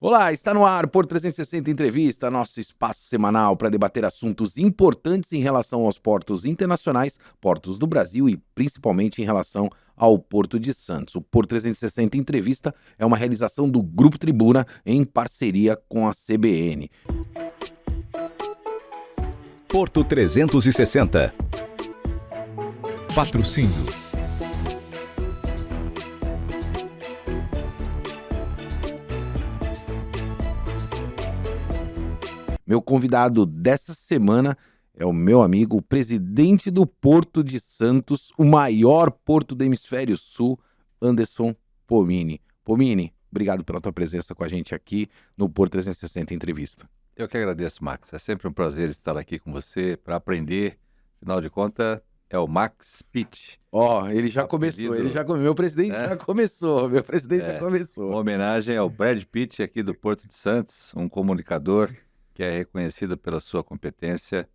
Olá, está no ar por 360 Entrevista, nosso espaço semanal para debater assuntos importantes em relação aos portos internacionais, portos do Brasil e principalmente em relação ao Porto de Santos. O Por 360 Entrevista é uma realização do Grupo Tribuna em parceria com a CBN. Porto 360. Patrocínio. Meu convidado dessa semana é o meu amigo, o presidente do Porto de Santos, o maior porto do Hemisfério Sul, Anderson Pomini. Pomini, obrigado pela tua presença com a gente aqui no Porto 360 Entrevista. Eu que agradeço, Max. É sempre um prazer estar aqui com você para aprender. Afinal de contas, é o Max Pitt. Ele já começou, meu presidente já começou, já começou. Uma homenagem ao Brad Pitt aqui do Porto de Santos, um comunicador que é reconhecido pela sua competência,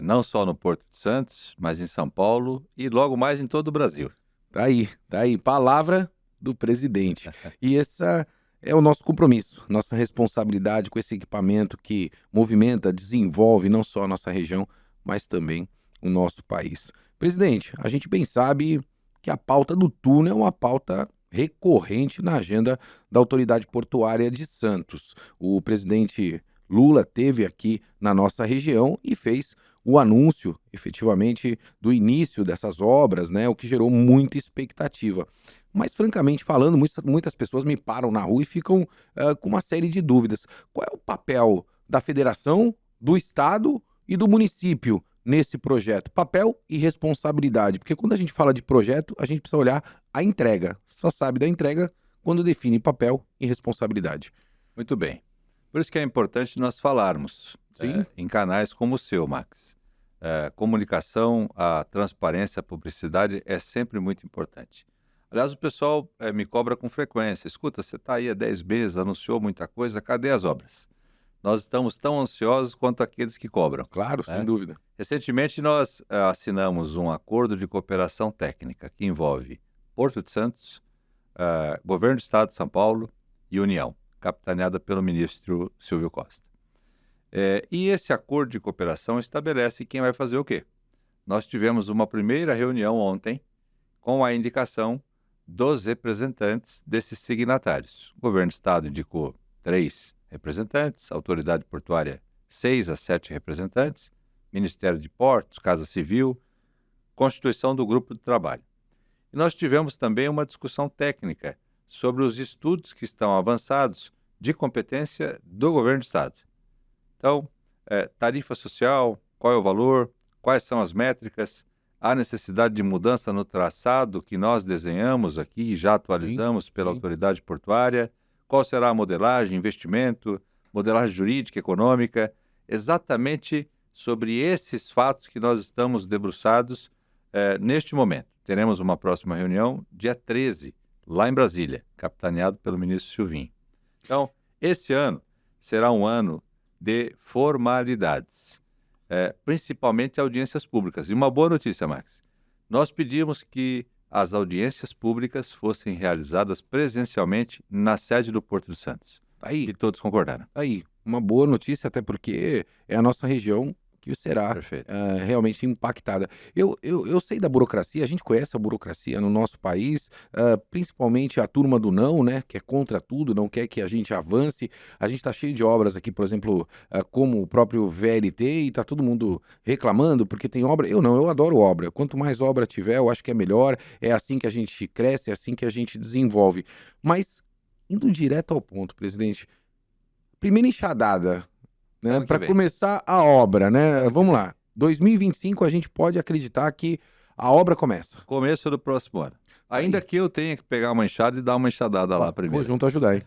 não só no Porto de Santos, mas em São Paulo e logo mais em todo o Brasil. Tá aí, palavra do presidente. E essa é o nosso compromisso, nossa responsabilidade com esse equipamento que movimenta, desenvolve não só a nossa região, mas também o nosso país. Presidente, a gente bem sabe que a pauta do túnel é uma pauta recorrente na agenda da Autoridade Portuária de Santos. O presidente Lula esteve aqui na nossa região e fez o anúncio, efetivamente, do início dessas obras, né, o que gerou muita expectativa. Mas, francamente falando, muitas pessoas me param na rua e ficam com uma série de dúvidas. Qual é o papel da federação, do estado e do município nesse projeto? Papel e responsabilidade. Porque quando a gente fala de projeto, a gente precisa olhar a entrega. Só sabe da entrega quando define papel e responsabilidade. Muito bem. Por isso que é importante nós falarmos em canais como o seu, Max. Comunicação, a transparência, a publicidade é sempre muito importante. Aliás, o pessoal me cobra com frequência. Escuta, você está aí há 10 meses, anunciou muita coisa, cadê as obras? Nós estamos tão ansiosos quanto aqueles que cobram. Claro, sem dúvida. Recentemente nós assinamos um acordo de cooperação técnica que envolve Porto de Santos, Governo do Estado de São Paulo e União, capitaneada pelo ministro Silvio Costa. E esse acordo de cooperação estabelece quem vai fazer o quê. Nós tivemos uma primeira reunião ontem com a indicação dos representantes desses signatários. O governo do Estado indicou 3 representantes, a autoridade portuária 6 a 7 representantes, Ministério de Portos, Casa Civil, constituição do grupo de trabalho. E nós tivemos também uma discussão técnica sobre os estudos que estão avançados de competência do governo do Estado. Então, tarifa social, qual é o valor, quais são as métricas, há necessidade de mudança no traçado que nós desenhamos aqui e já atualizamos pela autoridade portuária, qual será a modelagem, investimento, modelagem jurídica, econômica, exatamente sobre esses fatos que nós estamos debruçados neste momento. Teremos uma próxima reunião dia 13, lá em Brasília, capitaneado pelo ministro Silvinho. Então, esse ano será um ano de formalidades, principalmente audiências públicas. E uma boa notícia, Max, nós pedimos que as audiências públicas fossem realizadas presencialmente na sede do Porto de Santos. E todos concordaram. Uma boa notícia, até porque é a nossa região que será realmente impactada. Eu sei da burocracia, a gente conhece a burocracia no nosso país, principalmente a turma do não, né, que é contra tudo, não quer que a gente avance. A gente está cheio de obras aqui, por exemplo, como o próprio VLT, e está todo mundo reclamando porque tem obra. Eu adoro obra. Quanto mais obra tiver, eu acho que é melhor, é assim que a gente cresce, é assim que a gente desenvolve. Mas, indo direto ao ponto, presidente, primeira enxadada, né, para começar a obra, né? Vamos lá. 2025 a gente pode acreditar que a obra começa. Começo do próximo ano. Ainda que eu tenha que pegar uma enxada e dar uma enxadada lá primeiro. Vou junto ajudar, hein?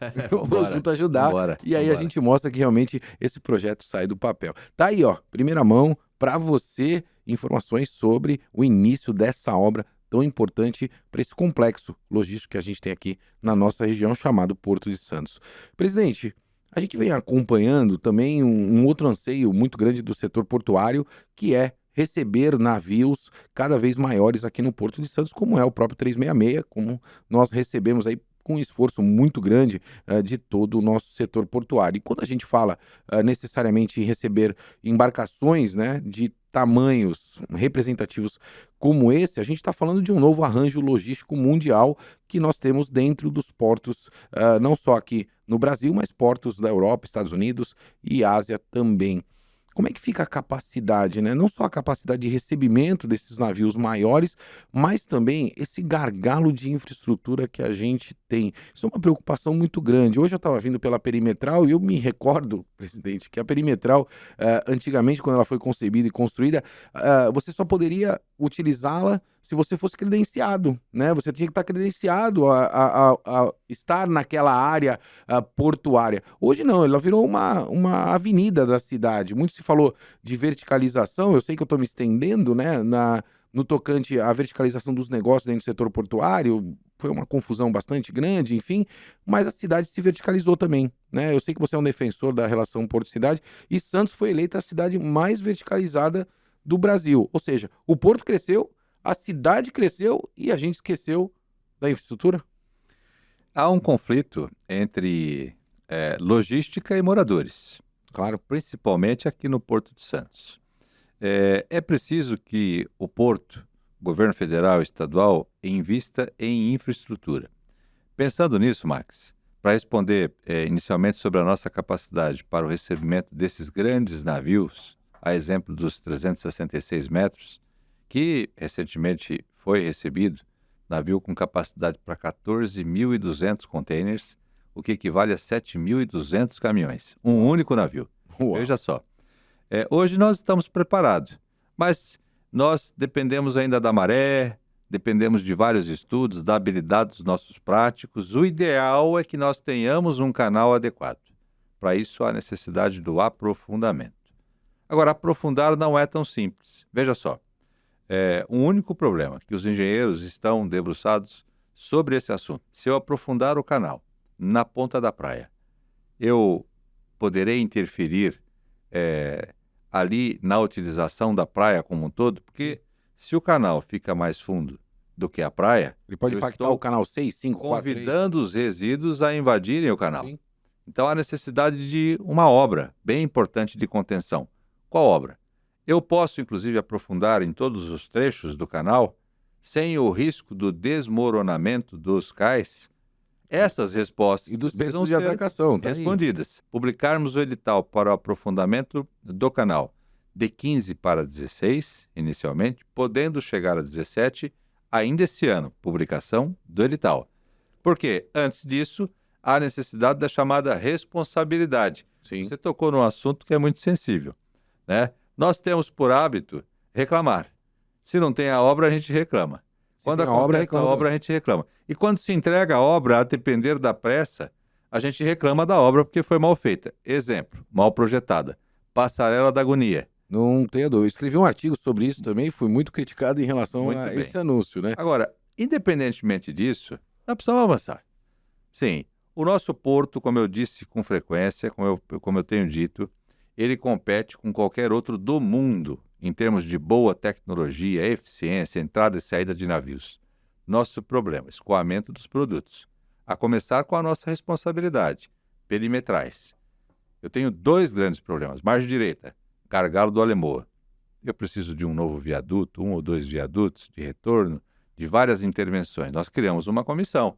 Vou junto ajudar. E aí a gente mostra que realmente esse projeto sai do papel. Tá aí, primeira mão para você, informações sobre o início dessa obra tão importante para esse complexo logístico que a gente tem aqui na nossa região, chamado Porto de Santos. Presidente, a gente vem acompanhando também um outro anseio muito grande do setor portuário, que é receber navios cada vez maiores aqui no Porto de Santos, como é o próprio 366, como nós recebemos aí com um esforço muito grande de todo o nosso setor portuário. E quando a gente fala necessariamente em receber embarcações, né, de tamanhos representativos como esse, a gente está falando de um novo arranjo logístico mundial que nós temos dentro dos portos, não só aqui no Brasil, mas portos da Europa, Estados Unidos e Ásia também. Como é que fica a capacidade, né? Não só a capacidade de recebimento desses navios maiores, mas também esse gargalo de infraestrutura que a gente tem. Isso é uma preocupação muito grande. Hoje eu estava vindo pela Perimetral e eu me recordo, presidente, que a Perimetral, antigamente, quando ela foi concebida e construída, você só poderia utilizá-la se você fosse credenciado, né? Você tinha que estar credenciado a estar naquela área portuária. Hoje não, ela virou uma avenida da cidade. Muito se falou de verticalização, eu sei que eu estou me estendendo, né, no tocante à verticalização dos negócios dentro do setor portuário, foi uma confusão bastante grande, enfim, mas a cidade se verticalizou também, né? Eu sei que você é um defensor da relação porto-cidade e Santos foi eleita a cidade mais verticalizada do Brasil. Ou seja, o porto cresceu, a cidade cresceu e a gente esqueceu da infraestrutura? Há um conflito entre logística e moradores, Claro. principalmente aqui no Porto de Santos. É preciso que o Porto, governo federal e estadual, invista em infraestrutura. Pensando nisso, Max, para responder inicialmente sobre a nossa capacidade para o recebimento desses grandes navios, a exemplo dos 366 metros, que recentemente foi recebido, navio com capacidade para 14.200 containers, o que equivale a 7.200 caminhões. Um único navio. Uau. Veja só. Hoje nós estamos preparados, mas nós dependemos ainda da maré, dependemos de vários estudos, da habilidade dos nossos práticos. O ideal é que nós tenhamos um canal adequado. Para isso, há necessidade do aprofundamento. Agora, aprofundar não é tão simples. Veja só. Um único problema, que os engenheiros estão debruçados sobre esse assunto. Se eu aprofundar o canal na ponta da praia, eu poderei interferir ali na utilização da praia como um todo, porque se o canal fica mais fundo do que a praia, Ele pode eu impactar estou o canal 6, 5, 4, 3. convidando os resíduos a invadirem o canal. Sim. Então há necessidade de uma obra bem importante de contenção. Qual obra? Eu posso, inclusive, aprofundar em todos os trechos do canal sem o risco do desmoronamento dos cais? Essas respostas E dos precisam preços de ser atracação, tá aí. respondidas. Publicarmos o edital para o aprofundamento do canal de 15 para 16, inicialmente, podendo chegar a 17 ainda esse ano, publicação do edital. Porque, antes disso, há necessidade da chamada responsabilidade. Sim. Você tocou num assunto que é muito sensível, né? Nós temos por hábito reclamar. Se não tem a obra, a gente reclama. Quando tem a obra, acontece a reclama obra, a gente reclama. E quando se entrega a obra, a depender da pressa, a gente reclama da obra porque foi mal feita. Exemplo, mal projetada. Passarela da Agonia. Não tenho dúvida. Eu escrevi um artigo sobre isso também e fui muito criticado em relação Muito a bem. esse anúncio, né? Agora, independentemente disso, nós precisamos avançar. Sim, o nosso porto, como eu disse com frequência, como eu tenho dito, ele compete com qualquer outro do mundo em termos de boa tecnologia, eficiência, entrada e saída de navios. Nosso problema, escoamento dos produtos. A começar com a nossa responsabilidade, perimetrais. Eu tenho dois grandes problemas. Margem direita, gargalo do Alemoa. Eu preciso de um novo viaduto, 1 ou 2 viadutos de retorno, de várias intervenções. Nós criamos uma comissão.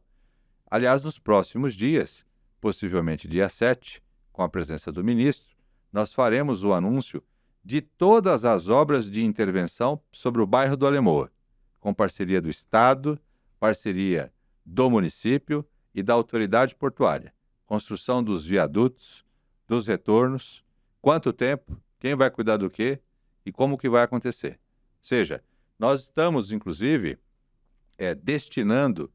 Aliás, nos próximos dias, possivelmente dia 7, com a presença do ministro, nós faremos o anúncio de todas as obras de intervenção sobre o bairro do Alemoa, com parceria do Estado, parceria do município e da autoridade portuária. Construção dos viadutos, dos retornos, quanto tempo, quem vai cuidar do quê e como que vai acontecer. Ou seja, nós estamos, inclusive, destinando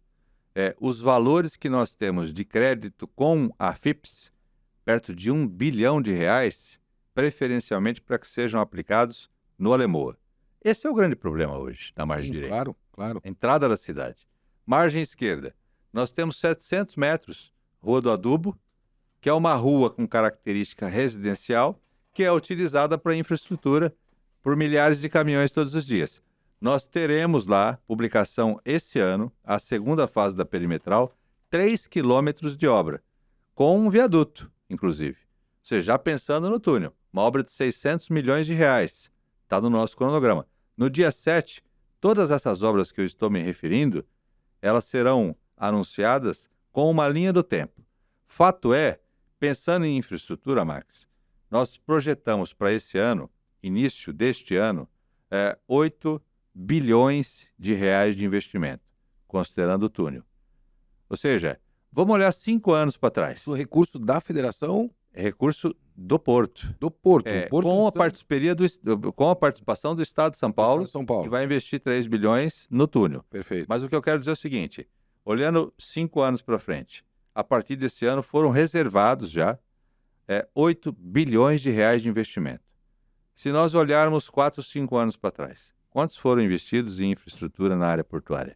os valores que nós temos de crédito com a FIPS, perto de R$1 bilhão, preferencialmente para que sejam aplicados no Alemoa. Esse é o grande problema hoje, na margem direita. Claro, claro. Entrada da cidade. Margem esquerda, nós temos 700 metros, Rua do Adubo, que é uma rua com característica residencial, que é utilizada para infraestrutura por milhares de caminhões todos os dias. Nós teremos lá, publicação esse ano, a segunda fase da perimetral, 3 quilômetros de obra, com um viaduto, inclusive. Ou seja, já pensando no túnel, uma obra de 600 milhões de reais, está no nosso cronograma. No dia 7, todas essas obras que eu estou me referindo, elas serão anunciadas com uma linha do tempo. Fato é, pensando em infraestrutura, Max, nós projetamos para esse ano, início deste ano, 8 bilhões de reais de investimento, considerando o túnel. Ou seja, vamos olhar 5 anos para trás. O recurso da federação É recurso do Porto. do Porto. Com a participação do Estado de São Paulo, São Paulo. que vai investir 3 bilhões no túnel. Perfeito. Mas o que eu quero dizer é o seguinte, olhando 5 anos para frente, a partir desse ano foram reservados já 8 bilhões de reais de investimento. Se nós olharmos 4 ou 5 anos para trás, quantos foram investidos em infraestrutura na área portuária?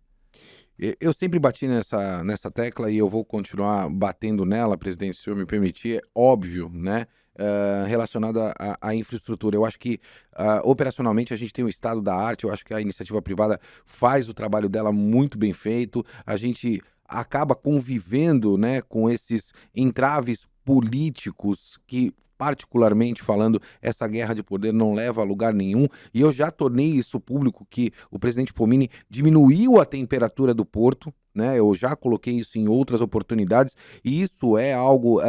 Eu sempre bati nessa tecla e eu vou continuar batendo nela, presidente, se o senhor me permitir, é óbvio, né? Relacionada à infraestrutura. Eu acho que operacionalmente a gente tem o estado da arte, eu acho que a iniciativa privada faz o trabalho dela muito bem feito, a gente acaba convivendo, né, com esses entraves políticos que, particularmente falando, essa guerra de poder não leva a lugar nenhum, e eu já tornei isso público que o presidente Pomini diminuiu a temperatura do porto, né? Eu já coloquei isso em outras oportunidades, e isso é algo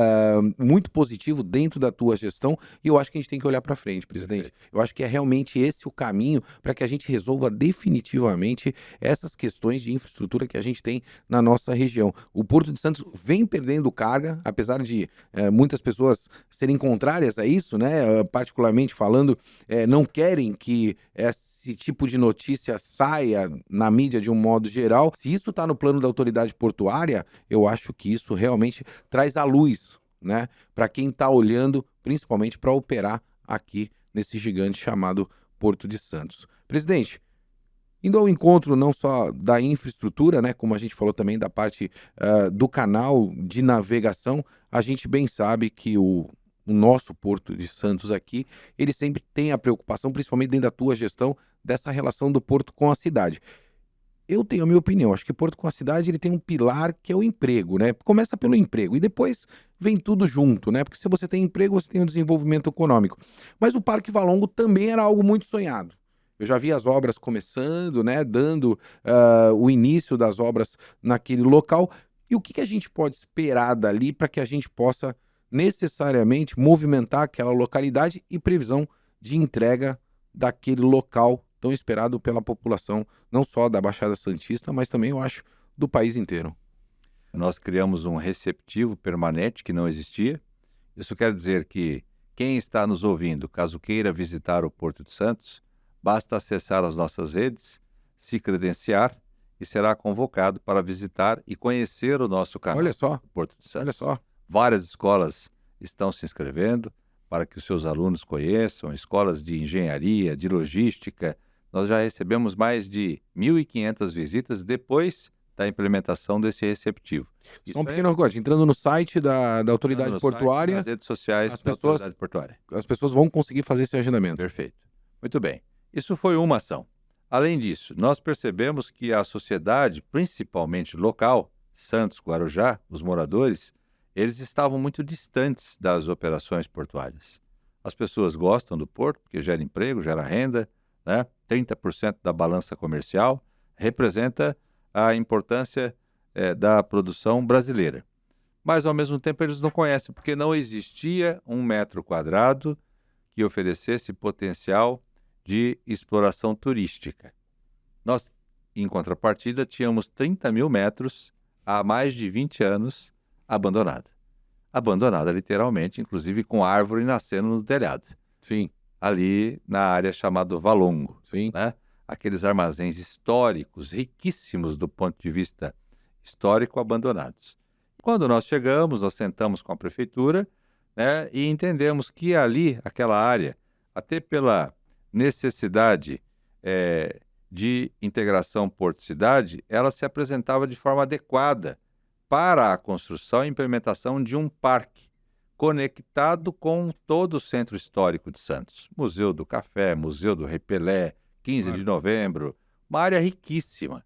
muito positivo dentro da tua gestão, e eu acho que a gente tem que olhar para frente, presidente. Eu acho que é realmente esse o caminho para que a gente resolva definitivamente essas questões de infraestrutura que a gente tem na nossa região. O Porto de Santos vem perdendo carga, apesar de muitas pessoas serem contrárias a isso, né? Particularmente falando, não querem que esse tipo de notícia saia na mídia de um modo geral. Se isso está no plano da autoridade portuária, eu acho que isso realmente traz à luz, né, para quem está olhando, principalmente para operar aqui nesse gigante chamado Porto de Santos. Presidente, indo ao encontro não só da infraestrutura, né, como a gente falou também da parte do canal de navegação, a gente bem sabe que o nosso Porto de Santos aqui, ele sempre tem a preocupação, principalmente dentro da tua gestão, dessa relação do porto com a cidade. Eu tenho a minha opinião, acho que Porto com a cidade ele tem um pilar que é o emprego, né? Começa pelo emprego e depois vem tudo junto, né? Porque se você tem emprego, você tem o desenvolvimento econômico. Mas o Parque Valongo também era algo muito sonhado. Eu já vi as obras começando, né? Dando o início das obras naquele local. E o que a gente pode esperar dali para que a gente possa necessariamente movimentar aquela localidade e previsão de entrega daquele local tão esperado pela população, não só da Baixada Santista, mas também, eu acho, do país inteiro. Nós criamos um receptivo permanente que não existia. Isso quer dizer que quem está nos ouvindo, caso queira visitar o Porto de Santos, basta acessar as nossas redes, se credenciar e será convocado para visitar e conhecer o nosso canal. Olha só, Porto de Santos. olha só. Várias escolas estão se inscrevendo para que os seus alunos conheçam, escolas de engenharia, de logística. Nós já recebemos mais de 1.500 visitas depois da implementação desse receptivo. Só um pequeno recorde, entrando no site da autoridade portuária, nas redes sociais da autoridade portuária. As pessoas vão conseguir fazer esse agendamento. Perfeito. Muito bem. Isso foi uma ação. Além disso, nós percebemos que a sociedade, principalmente local, Santos, Guarujá, os moradores, eles estavam muito distantes das operações portuárias. As pessoas gostam do porto, porque gera emprego, gera renda, né? 30% da balança comercial representa a importância da produção brasileira. Mas, ao mesmo tempo, eles não conhecem, porque não existia 1 metro quadrado que oferecesse potencial de exploração turística. Nós, em contrapartida, tínhamos 30 mil metros há mais de 20 anos abandonada. Abandonada, literalmente, inclusive com árvore nascendo no telhado. Sim. Ali na área chamada Valongo. Sim. Né? Aqueles armazéns históricos, riquíssimos do ponto de vista histórico, abandonados. Quando nós chegamos, nós sentamos com a prefeitura, né, e entendemos que ali, aquela área, até pela necessidade de integração porto-cidade, ela se apresentava de forma adequada para a construção e implementação de um parque conectado com todo o Centro Histórico de Santos. Museu do Café, Museu do Repelé, 15 de novembro, uma área riquíssima,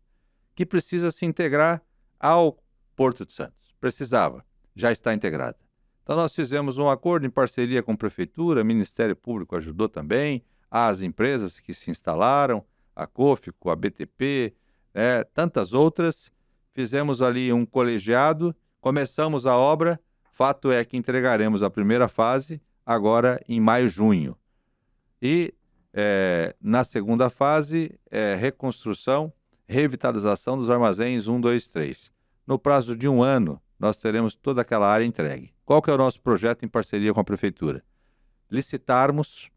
que precisa se integrar ao Porto de Santos. Precisava, já está integrada. Então nós fizemos um acordo em parceria com a Prefeitura, o Ministério Público ajudou também, as empresas que se instalaram, a COFICO, a BTP, tantas outras. Fizemos ali um colegiado, começamos a obra, fato é que entregaremos a primeira fase agora em maio, junho. E na segunda fase, reconstrução, revitalização dos armazéns 1, 2, 3. No prazo de 1 ano, nós teremos toda aquela área entregue. Qual que é o nosso projeto em parceria com a Prefeitura? Licitarmos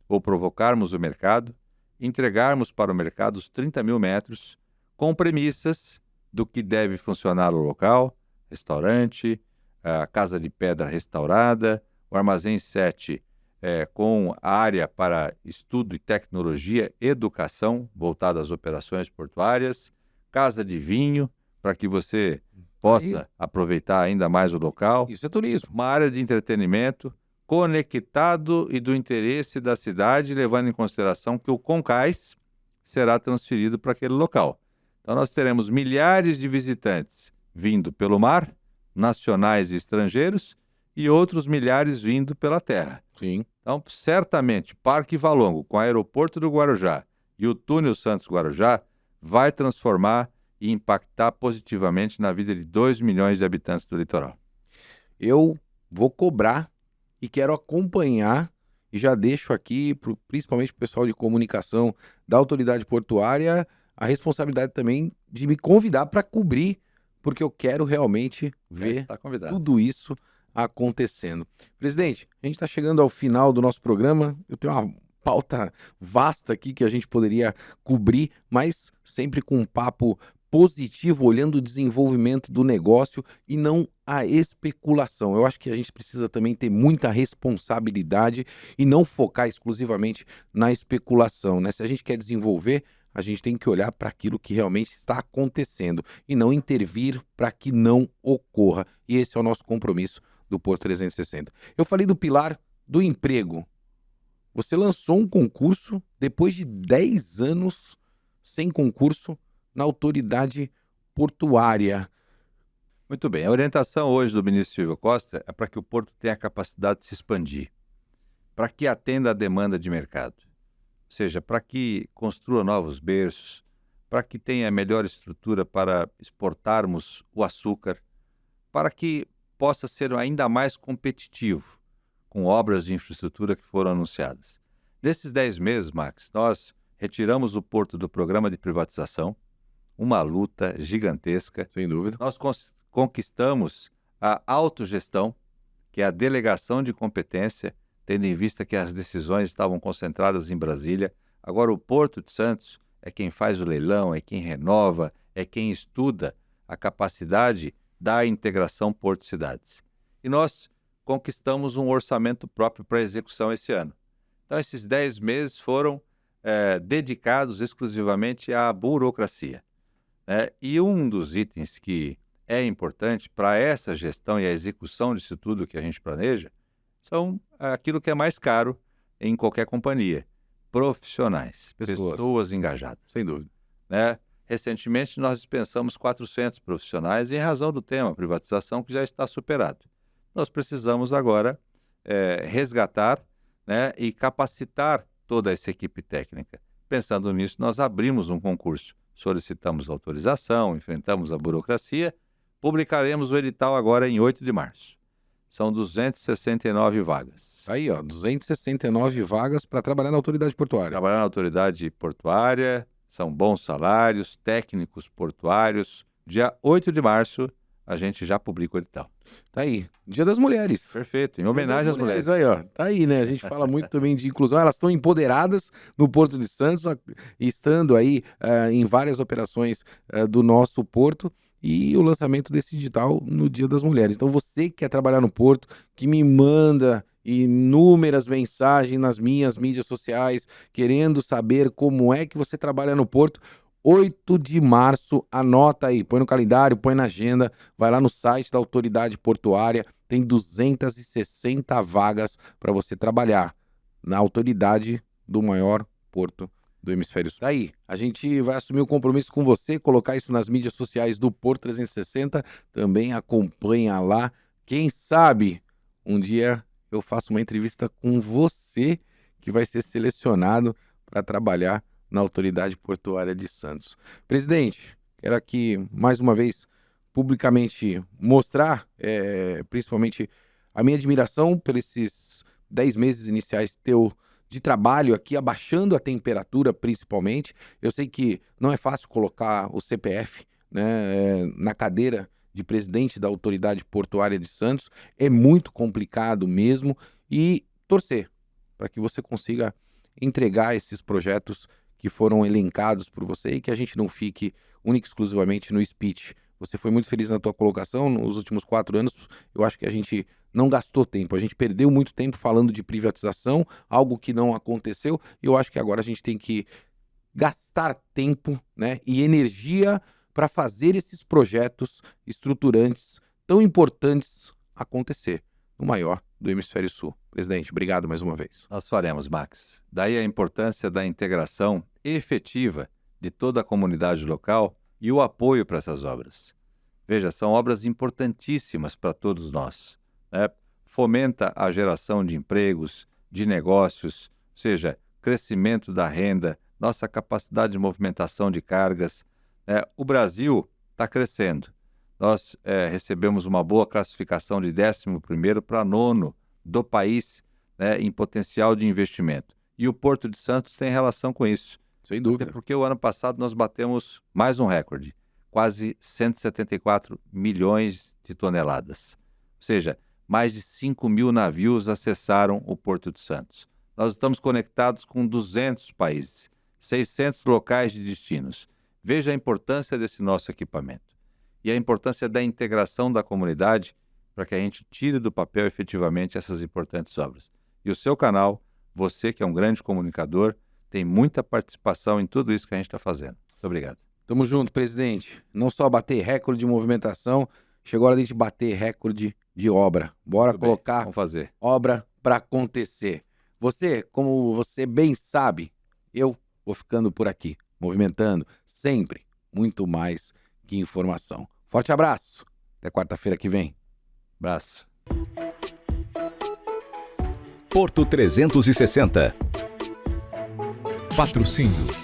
ou provocarmos o mercado, entregarmos para o mercado os 30 mil metros com premissas do que deve funcionar o local, restaurante, a casa de pedra restaurada, o armazém 7 com a área para estudo e tecnologia, educação voltada às operações portuárias, casa de vinho, para que você possa aproveitar ainda mais o local. Isso é turismo. Uma área de entretenimento, conectado e do interesse da cidade, levando em consideração que o Concais será transferido para aquele local. Então nós teremos milhares de visitantes vindo pelo mar, nacionais e estrangeiros, e outros milhares vindo pela terra. Sim. Então, certamente, Parque Valongo, com o aeroporto do Guarujá e o túnel Santos-Guarujá, vai transformar e impactar positivamente na vida de 2 milhões de habitantes do litoral. Eu vou cobrar e quero acompanhar, e já deixo aqui, principalmente para o pessoal de comunicação da autoridade portuária, a responsabilidade também de me convidar para cobrir, porque eu quero realmente ver tudo isso acontecendo. Presidente, a gente está chegando ao final do nosso programa. Eu tenho uma pauta vasta aqui que a gente poderia cobrir, mas sempre com um papo positivo, olhando o desenvolvimento do negócio e não a especulação. Eu acho que a gente precisa também ter muita responsabilidade e não focar exclusivamente na especulação, né? Se a gente quer desenvolver, a gente tem que olhar para aquilo que realmente está acontecendo e não intervir para que não ocorra. E esse é o nosso compromisso do Porto 360. Eu falei do pilar do emprego. Você lançou um concurso depois de 10 anos sem concurso na autoridade portuária. Muito bem. A orientação hoje do ministro Silvio Costa é para que o Porto tenha a capacidade de se expandir, para que atenda a demanda de mercado. Ou seja, para que construa novos berços, para que tenha melhor estrutura para exportarmos o açúcar, para que possa ser ainda mais competitivo com obras de infraestrutura que foram anunciadas. Nesses 10 meses, Max, nós retiramos o Porto do programa de privatização, uma luta gigantesca. Sem dúvida. Nós conquistamos a autogestão, que é a delegação de competência, tendo em vista que as decisões estavam concentradas em Brasília. Agora o Porto de Santos é quem faz o leilão, é quem renova, é quem estuda a capacidade da integração Porto-Cidades. E nós conquistamos um orçamento próprio para execução esse ano. Então esses 10 meses foram dedicados exclusivamente à burocracia. E um dos itens que é importante para essa gestão e a execução disso tudo que a gente planeja são aquilo que é mais caro em qualquer companhia: profissionais, pessoas engajadas. Sem dúvida. Recentemente nós dispensamos 400 profissionais em razão do tema privatização, que já está superado. Nós precisamos agora resgatar, e capacitar toda essa equipe técnica. Pensando nisso, nós abrimos um concurso, solicitamos autorização, enfrentamos a burocracia, publicaremos o edital agora em 8 de março. São 269 vagas. Aí, 269 vagas para trabalhar na autoridade portuária. Trabalhar na autoridade portuária, são bons salários, técnicos portuários. Dia 8 de março, a gente já publica o edital. Tá aí, Dia das Mulheres. Perfeito, em homenagem às mulheres. Aí, tá aí, né? A gente fala muito também de inclusão. Elas estão empoderadas no Porto de Santos, estando aí em várias operações do nosso porto. E o lançamento desse edital no Dia das Mulheres. Então você que quer trabalhar no Porto, que me manda inúmeras mensagens nas minhas mídias sociais, querendo saber como é que você trabalha no Porto, 8 de março, anota aí, põe no calendário, põe na agenda, vai lá no site da Autoridade Portuária, tem 260 vagas para você trabalhar na autoridade do maior porto do Hemisfério Sul. Daí, a gente vai assumir o compromisso com você, colocar isso nas mídias sociais do Porto 360, também acompanha lá. Quem sabe um dia eu faço uma entrevista com você, que vai ser selecionado para trabalhar na Autoridade Portuária de Santos. Presidente, quero aqui, mais uma vez, publicamente mostrar, principalmente, a minha admiração por esses 10 meses iniciais de trabalho aqui, abaixando a temperatura, principalmente. Eu sei que não é fácil colocar o CPF, né, na cadeira de presidente da Autoridade Portuária de Santos, é muito complicado mesmo, e torcer para que você consiga entregar esses projetos que foram elencados por você e que a gente não fique única e exclusivamente no speech. Você foi muito feliz na tua colocação nos últimos 4 anos, eu acho que a gente não gastou tempo, a gente perdeu muito tempo falando de privatização, algo que não aconteceu, e eu acho que agora a gente tem que gastar tempo, né, e energia para fazer esses projetos estruturantes tão importantes acontecer no maior do Hemisfério Sul. Presidente, obrigado mais uma vez. Nós faremos, Max. Daí a importância da integração efetiva de toda a comunidade local e o apoio para essas obras. Veja, são obras importantíssimas para todos nós, né? Fomenta a geração de empregos, de negócios, ou seja, crescimento da renda, nossa capacidade de movimentação de cargas. O Brasil está crescendo. Nós recebemos uma boa classificação de 11º para 9º do país, né, em potencial de investimento. E o Porto de Santos tem relação com isso. Sem dúvida. Porque o ano passado nós batemos mais um recorde, quase 174 milhões de toneladas. Ou seja, mais de 5 mil navios acessaram o Porto de Santos. Nós estamos conectados com 200 países, 600 locais de destinos. Veja a importância desse nosso equipamento e a importância da integração da comunidade para que a gente tire do papel efetivamente essas importantes obras. E o seu canal, você que é um grande comunicador, tem muita participação em tudo isso que a gente está fazendo. Muito obrigado. Tamo junto, presidente. Não só bater recorde de movimentação, chegou a hora de a gente bater recorde de obra. Bora Muito bem, colocar vamos fazer. obra para acontecer. Você, como você bem sabe, eu vou ficando por aqui, movimentando sempre muito mais que informação. Forte abraço. Até quarta-feira que vem. Abraço. Porto 360. Patrocínio